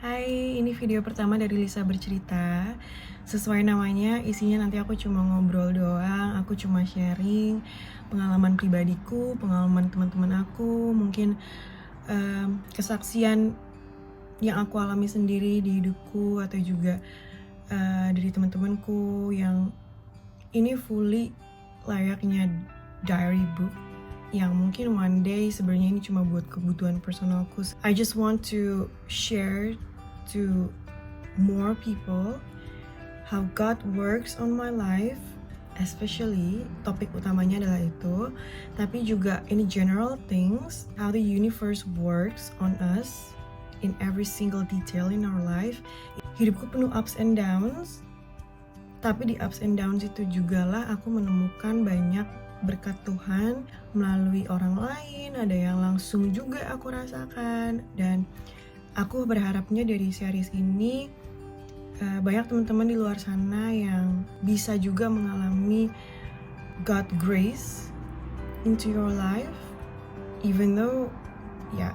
Hai, ini video pertama dari Lisa bercerita. Sesuai namanya, isinya nanti aku cuma ngobrol doang, aku cuma sharing pengalaman pribadiku, pengalaman teman-teman aku, mungkin kesaksian yang aku alami sendiri di hidupku atau juga dari teman-temanku yang ini fully layaknya diary book yang mungkin one day sebenarnya ini cuma buat kebutuhan personalku. I just want to share to more people how God works on my life, especially topik utamanya adalah itu, tapi juga in general things, how the universe works on us in every single detail in our life. Hidupku penuh ups and downs, tapi di ups and downs itu jugalah aku menemukan banyak berkat Tuhan melalui orang lain, ada yang langsung juga aku rasakan. Dan aku berharapnya dari series ini banyak teman-teman di luar sana yang bisa juga mengalami God grace into your life, even though ya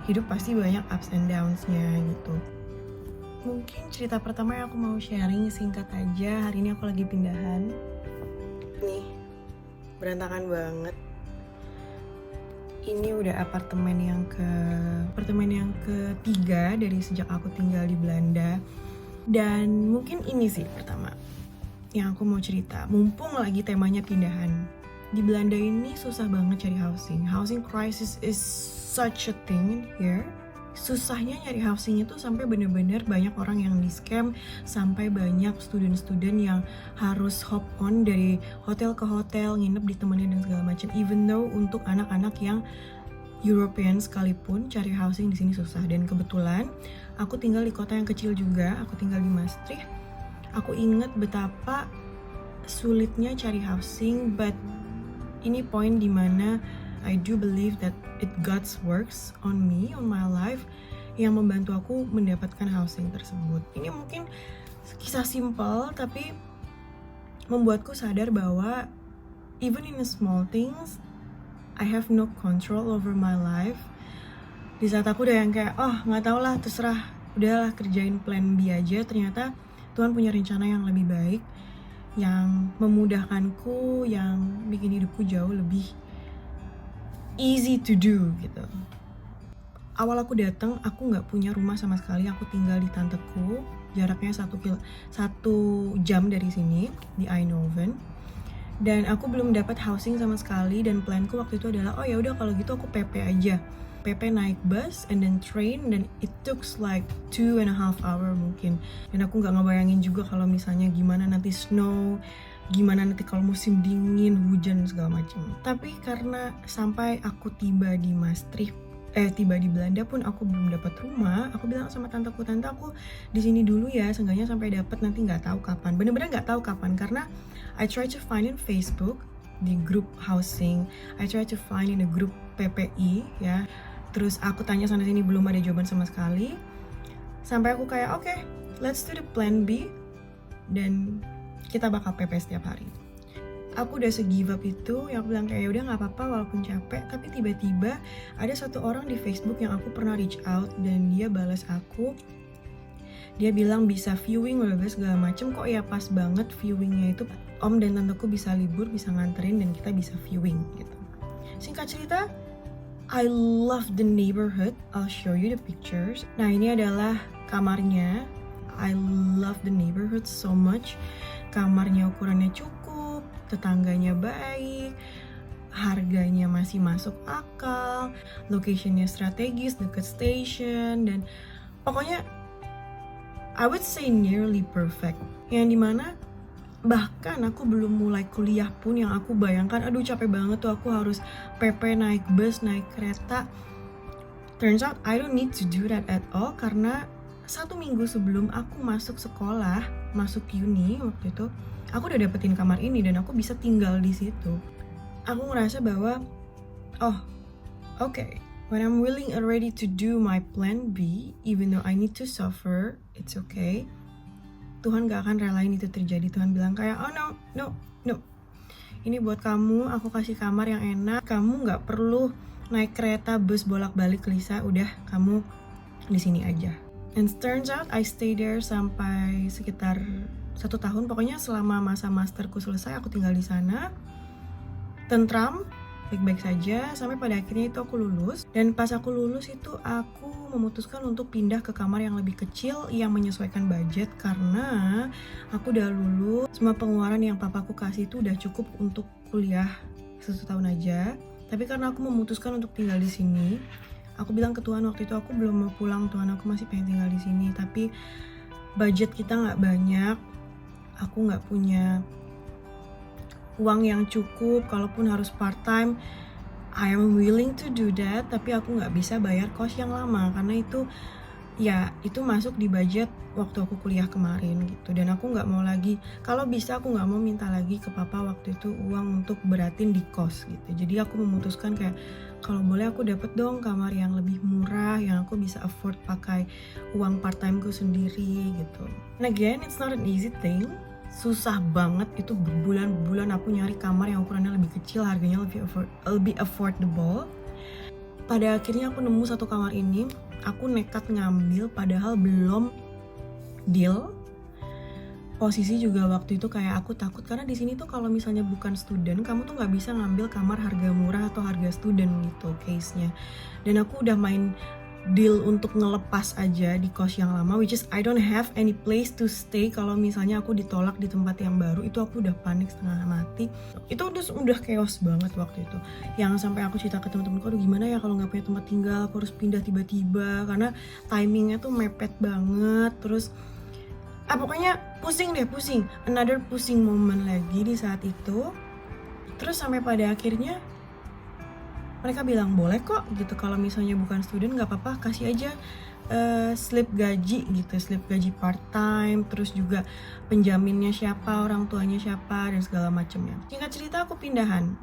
hidup pasti banyak ups and downs-nya gitu. Mungkin cerita pertama yang aku mau sharing singkat aja, hari ini aku lagi pindahan. Nih, berantakan banget. Ini udah apartemen yang ketiga dari sejak aku tinggal di Belanda. Dan mungkin ini sih pertama yang aku mau cerita, mumpung lagi temanya pindahan. Di Belanda ini susah banget cari housing. Housing crisis is such a thing here. Susahnya nyari housing itu sampai bener-bener banyak orang yang di scam, sampai banyak student-student yang harus hop on dari hotel ke hotel, nginep di temennya dan segala macam. Even though untuk anak-anak yang European sekalipun cari housing di sini susah. Dan kebetulan aku tinggal di kota yang kecil juga, aku tinggal di Maastricht. Aku inget betapa sulitnya cari housing, but ini poin dimana I do believe that God's works on me, on my life, yang membantu aku mendapatkan housing tersebut. Ini mungkin kisah simple, tapi membuatku sadar bahwa even in the small things, I have no control over my life. Di saat aku udah yang kayak, nggak tau lah, terserah, udahlah kerjain plan B aja. Ternyata Tuhan punya rencana yang lebih baik, yang memudahkanku, yang bikin hidupku jauh lebih easy to do gitu. Awal aku datang, aku nggak punya rumah sama sekali. Aku tinggal di tanteku, jaraknya 1 jam dari sini di Eindhoven. Dan aku belum dapat housing sama sekali. Dan planku waktu itu adalah, ya udah kalau gitu aku PP aja. PP naik bus and then train, dan it took like 2.5 hours mungkin. Dan aku nggak ngebayangin juga kalau misalnya gimana nanti snow, gimana nanti kalau musim dingin, hujan segala macam. Tapi karena sampai aku tiba di Maastricht, tiba di Belanda pun aku belum dapat rumah. Aku bilang sama tanteku, tante aku di sini dulu ya, seenggaknya sampai dapat, nanti nggak tahu kapan. Bener-bener nggak tahu kapan, karena I try to find in Facebook di grup housing, I try to find in a grup PPI ya. Terus aku tanya sana sini, belum ada jawaban sama sekali. Sampai aku kayak okay, let's do the plan B, dan kita bakal PP setiap hari. Aku udah se-give up itu, yang aku bilang kayak udah nggak apa-apa walaupun capek. Tapi tiba-tiba ada satu orang di Facebook yang aku pernah reach out, dan dia balas aku. Dia bilang bisa viewing segala macem. Kok ya pas banget viewingnya itu, om dan tanteku bisa libur, bisa nganterin, dan kita bisa viewing gitu. Singkat cerita, I love the neighborhood. I'll show you the pictures. Nah, ini adalah kamarnya. I love the neighborhood so much. Kamarnya ukurannya cukup, tetangganya baik, harganya masih masuk akal, locationnya strategis, deket station, dan pokoknya I would say nearly perfect. Yang dimana bahkan aku belum mulai kuliah pun yang aku bayangkan, aduh capek banget tuh, aku harus PP naik bus, naik kereta. Turns out I don't need to do that at all, karena 1 minggu sebelum aku masuk sekolah, masuk uni waktu itu, aku udah dapetin kamar ini dan aku bisa tinggal di situ. Aku ngerasa bahwa, okay, when I'm willing and ready to do my plan B, even though I need to suffer, it's okay. Tuhan gak akan relain itu terjadi. Tuhan bilang kayak, no. Ini buat kamu, aku kasih kamar yang enak. Kamu gak perlu naik kereta, bus bolak-balik, Lisa. Udah, kamu di sini aja. And turns out I stay there sampai sekitar 1 tahun. Pokoknya selama masa masterku selesai aku tinggal di sana. Tentram, baik-baik saja, sampai pada akhirnya itu aku lulus. Dan pas aku lulus itu aku memutuskan untuk pindah ke kamar yang lebih kecil yang menyesuaikan budget, karena aku udah lulus. Semua pengeluaran yang papaku kasih itu udah cukup untuk kuliah 1 tahun aja. Tapi karena aku memutuskan untuk tinggal di sini, aku bilang ke Tuhan waktu itu, aku belum mau pulang Tuhan, aku masih pengen tinggal di sini. Tapi budget kita nggak banyak, aku nggak punya uang yang cukup, kalaupun harus part time, I am willing to do that, tapi aku nggak bisa bayar kos yang lama, karena itu masuk di budget waktu aku kuliah kemarin gitu. Dan aku nggak mau lagi, kalau bisa aku nggak mau minta lagi ke papa waktu itu uang untuk beratin di kos gitu. Jadi aku memutuskan kayak, kalau boleh aku dapet dong kamar yang lebih murah, yang aku bisa afford pakai uang part timeku sendiri gitu. And again, it's not an easy thing. Susah banget, itu berbulan-bulan aku nyari kamar yang ukurannya lebih kecil, harganya lebih affordable. Pada akhirnya aku nemu satu kamar ini, aku nekat ngambil padahal belum deal. Posisi juga waktu itu kayak aku takut, karena di sini tuh kalau misalnya bukan student, kamu tuh nggak bisa ngambil kamar harga murah atau harga student gitu case-nya. Dan aku udah main deal untuk ngelepas aja di kos yang lama, which is I don't have any place to stay. Kalau misalnya aku ditolak di tempat yang baru, itu aku udah panik setengah mati. Itu udah chaos banget waktu itu, yang sampai aku cerita ke temen-temenku, aduh gimana ya kalau nggak punya tempat tinggal, aku harus pindah tiba-tiba karena timingnya tuh mepet banget. Terus pokoknya pusing, another pusing moment lagi di saat itu. Terus sampai pada akhirnya mereka bilang boleh kok gitu, kalau misalnya bukan student nggak apa-apa, kasih aja slip gaji gitu, slip gaji part time, terus juga penjaminnya siapa, orang tuanya siapa, dan segala macamnya. Singkat cerita aku pindahan.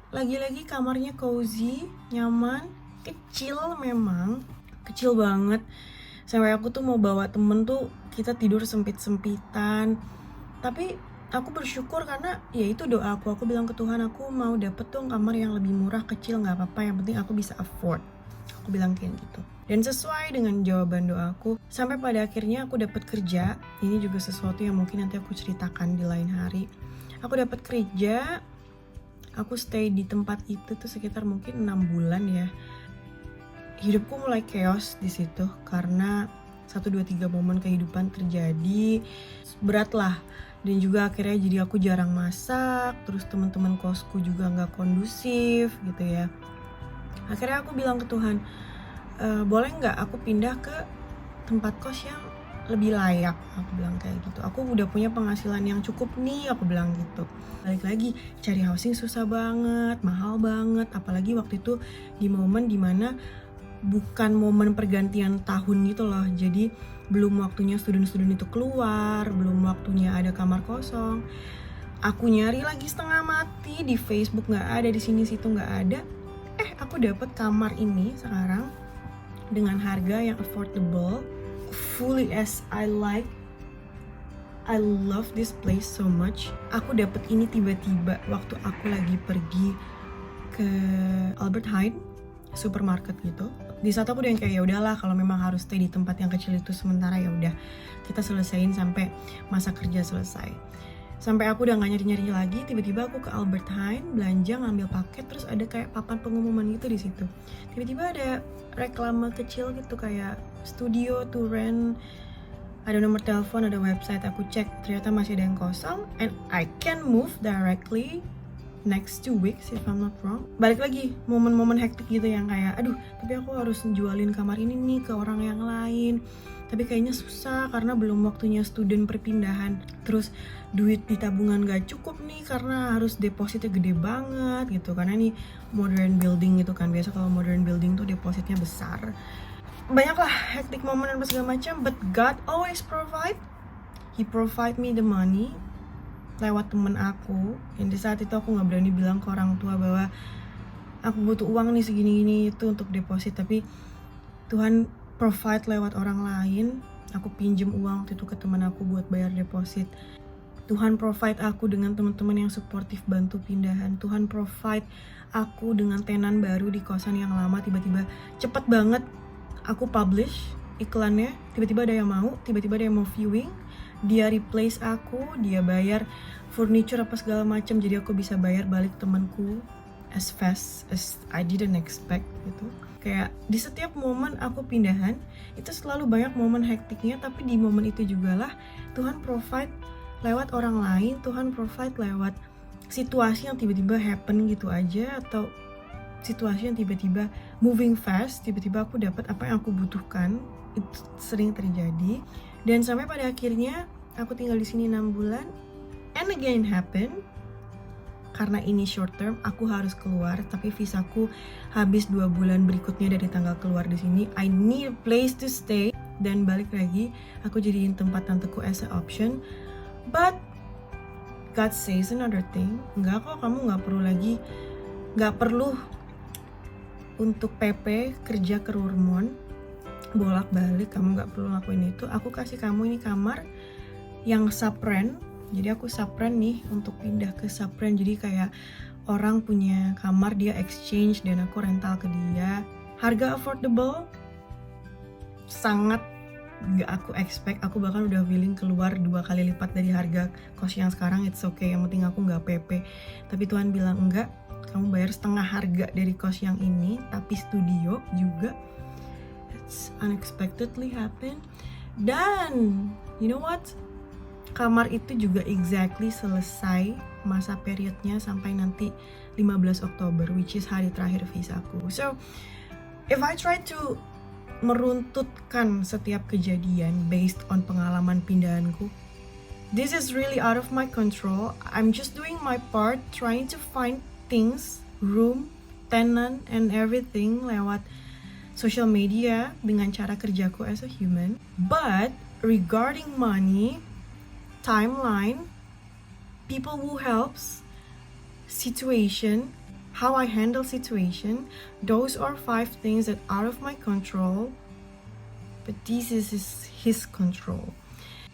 Lagi-lagi kamarnya cozy, nyaman, kecil, memang kecil banget. Sampai aku tuh mau bawa temen tuh, kita tidur sempit-sempitan. Tapi aku bersyukur karena ya itu doa aku bilang ke Tuhan, aku mau dapet dong kamar yang lebih murah, kecil nggak apa-apa, yang penting aku bisa afford. Aku bilang kayak gitu. Dan sesuai dengan jawaban doaku, sampai pada akhirnya aku dapet kerja. Ini juga sesuatu yang mungkin nanti aku ceritakan di lain hari. Aku dapet kerja, aku stay di tempat itu tuh sekitar mungkin 6 bulan ya. Hidupku mulai chaos di situ karena 1, 2, 3 momen kehidupan terjadi, berat lah. Dan juga akhirnya jadi aku jarang masak, terus teman-teman kosku juga nggak kondusif gitu ya. Akhirnya aku bilang ke Tuhan, boleh nggak aku pindah ke tempat kos yang lebih layak, aku bilang kayak gitu. Aku udah punya penghasilan yang cukup nih, aku bilang gitu. Balik lagi, cari housing susah banget, mahal banget, apalagi waktu itu di momen dimana bukan momen pergantian tahun gitu loh. Jadi belum waktunya student-student itu keluar, belum waktunya ada kamar kosong. Aku nyari lagi setengah mati, di Facebook nggak ada, di sini-situ nggak ada. Aku dapet kamar ini sekarang dengan harga yang affordable, fully as I like. I love this place so much. Aku dapet ini tiba-tiba waktu aku lagi pergi ke Albert Heijn supermarket gitu. Di saat aku udah yang kayak ya udahlah, kalau memang harus stay di tempat yang kecil itu sementara, ya udah kita selesain sampai masa kerja selesai. Sampai aku udah nggak nyari-nyari lagi, tiba-tiba aku ke Albert Heijn belanja, ngambil paket, terus ada kayak papan pengumuman gitu di situ. Tiba-tiba ada reklame kecil gitu kayak studio to rent, ada nomor telepon, ada website. Aku cek, ternyata masih ada yang kosong, and I can move directly next 2 weeks if I'm not wrong. Balik lagi, momen-momen hektik gitu yang kayak, aduh tapi aku harus jualin kamar ini nih ke orang yang lain, tapi kayaknya susah karena belum waktunya student perpindahan. Terus duit di tabungan gak cukup nih karena harus depositnya gede banget gitu, karena ini modern building gitu kan, biasa kalau modern building tuh depositnya besar. Banyaklah hektik momen dan segala macam, but God always provide. He provide me the money lewat temen aku. Dan di saat itu aku nggak berani bilang ke orang tua bahwa aku butuh uang nih segini-gini itu untuk deposit, tapi Tuhan provide lewat orang lain. Aku pinjem uang waktu itu ke teman aku buat bayar deposit. Tuhan provide aku dengan teman-teman yang suportif bantu pindahan. Tuhan provide aku dengan tenan baru di kosan yang lama. Tiba-tiba cepet banget aku publish iklannya, tiba-tiba ada yang mau, tiba-tiba ada yang mau viewing, dia replace aku, dia bayar furniture apa segala macam, jadi aku bisa bayar balik temanku as fast as I didn't expect gitu. Kayak di setiap momen aku pindahan, itu selalu banyak momen hektiknya, tapi di momen itu juga lah Tuhan provide lewat orang lain, Tuhan provide lewat situasi yang tiba-tiba happen gitu aja, atau situasi yang tiba-tiba moving fast, tiba-tiba aku dapat apa yang aku butuhkan. Itu sering terjadi, dan sampai pada akhirnya aku tinggal di sini 6 bulan, and again happen. Karena ini short term, aku harus keluar, tapi visaku habis 2 bulan berikutnya dari tanggal keluar di sini. I need a place to stay, dan balik lagi aku jadiin tempat tanteku as a option. But God says another thing, enggak kok, kamu nggak perlu untuk PP kerja ke Roermond bolak-balik, kamu nggak perlu lakuin itu. Aku kasih kamu ini kamar yang subren, jadi aku subren nih untuk pindah ke subren. Jadi kayak orang punya kamar, dia exchange dan aku rental ke dia. Harga affordable, sangat gak aku expect. Aku bahkan udah willing keluar 2 kali lipat dari harga kos yang sekarang. It's okay, yang penting aku gak PP. Tapi Tuhan bilang enggak, kamu bayar setengah harga dari kos yang ini, tapi studio juga. It's unexpectedly happen. Dan you know what, kamar itu juga exactly selesai masa periodnya sampai nanti 15 Oktober, which is hari terakhir visaku. So if I try to meruntutkan setiap kejadian based on pengalaman pindahanku, this is really out of my control. I'm just doing my part, trying to find things, room, tenant, and everything lewat social media dengan cara kerjaku as a human. But regarding money, timeline, people who helps, situation, how I handle situation, those are 5 things that out of my control, but this is his control.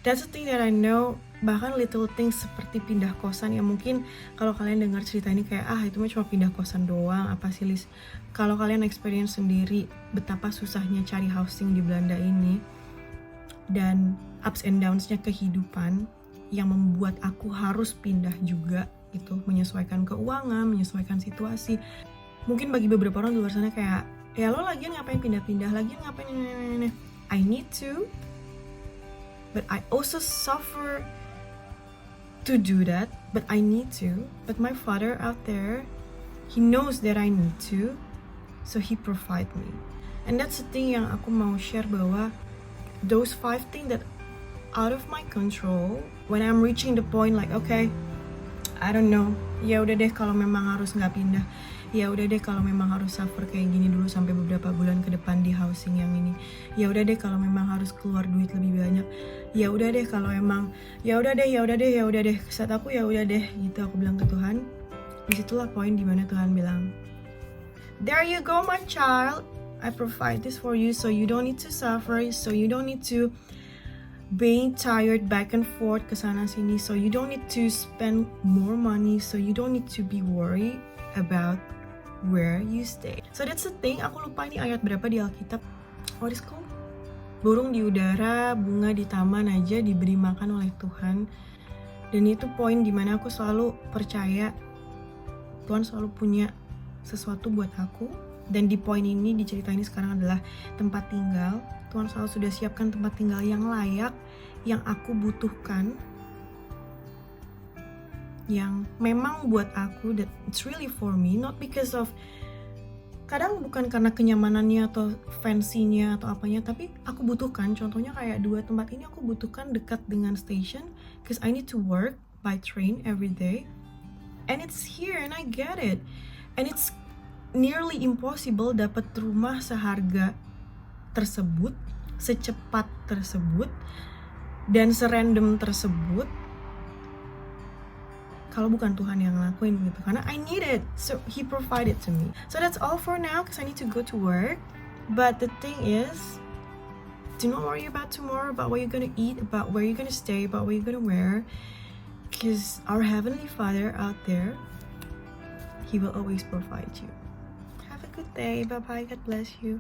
That's the thing that I know. Bahkan little things seperti pindah kosan, yang mungkin kalau kalian dengar cerita ini kayak itu mah cuma pindah kosan doang, apa sih Lis. Kalau kalian experience sendiri betapa susahnya cari housing di Belanda ini, dan ups and downs-nya kehidupan yang membuat aku harus pindah juga, itu menyesuaikan keuangan, menyesuaikan situasi. Mungkin bagi beberapa orang di luar sana kayak, ya lo lagian ngapain pindah-pindah, lagian ngapain ini. I need to, but I also suffer to do that, but I need to. But my Father out there, he knows that I need to, so he provide me. And that's the thing yang aku mau share, bahwa those 5 things that out of my control, when I'm reaching the point like, okay, I don't know, ya udah deh kalau memang harus nggak pindah, ya udah deh kalau memang harus suffer kayak gini dulu sampai beberapa bulan ke depan di housing yang ini, ya udah deh kalau memang harus keluar duit lebih banyak, ya udah deh kalau emang, ya udah deh saat aku ya udah deh gitu, aku bilang ke Tuhan. Disitulah poin dimana Tuhan bilang, there you go my child, I provide this for you, so you don't need to suffer, so you don't need to being tired back and forth ke sana sini, so you don't need to spend more money, so you don't need to be worried about where you stay. So that's the thing. Aku lupa ini ayat berapa di Alkitab. What is called? Burung di udara, bunga di taman aja diberi makan oleh Tuhan. Dan itu poin dimana aku selalu percaya Tuhan selalu punya sesuatu buat aku. Dan di poin ini, di cerita ini sekarang adalah tempat tinggal. Tuhan selalu sudah siapkan tempat tinggal yang layak, yang aku butuhkan, yang memang buat aku, that it's really for me, not because of, kadang bukan karena kenyamanannya atau fancy-nya atau apanya, tapi aku butuhkan. Contohnya kayak 2 tempat ini aku butuhkan dekat dengan station, because I need to work by train every day, and it's here and I get it, and it's nearly impossible dapat rumah seharga tersebut, secepat tersebut, dan serandom tersebut kalau bukan Tuhan yang ngelakuin gitu, karena I need it, so He provided to me. So that's all for now, because I need to go to work. But the thing is, do not worry about tomorrow, about what you're gonna eat, about where you're gonna stay, about what you're gonna wear, because our Heavenly Father out there, He will always provide you. Have a good day, bye bye, God bless you.